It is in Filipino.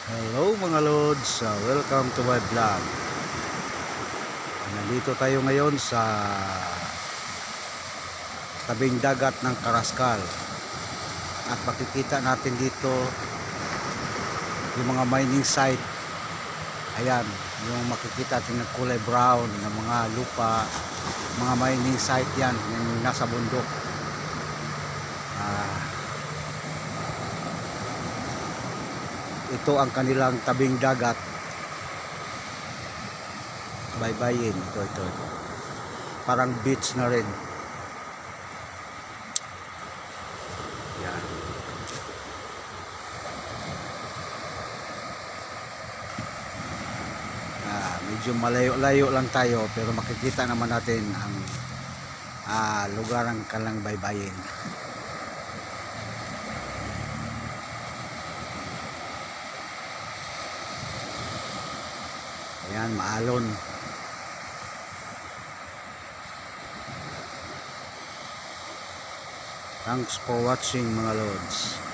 Hello mga Lods, welcome to my vlog. Nandito tayo ngayon sa tabing dagat ng Karaskal. At makikita natin dito yung mga mining site. Ayan, yung makikita natin ng kulay brown na mga lupa, mga mining site yan, yung nasa bundok. Ito ang kanilang tabing dagat. Baybayin, ito. Parang beach na rin. Yan. Medyo malayo-layo lang tayo pero makikita naman natin ang lugar ng kanilang baybayin. Ayan, maalon. Thanks for watching mga Lods.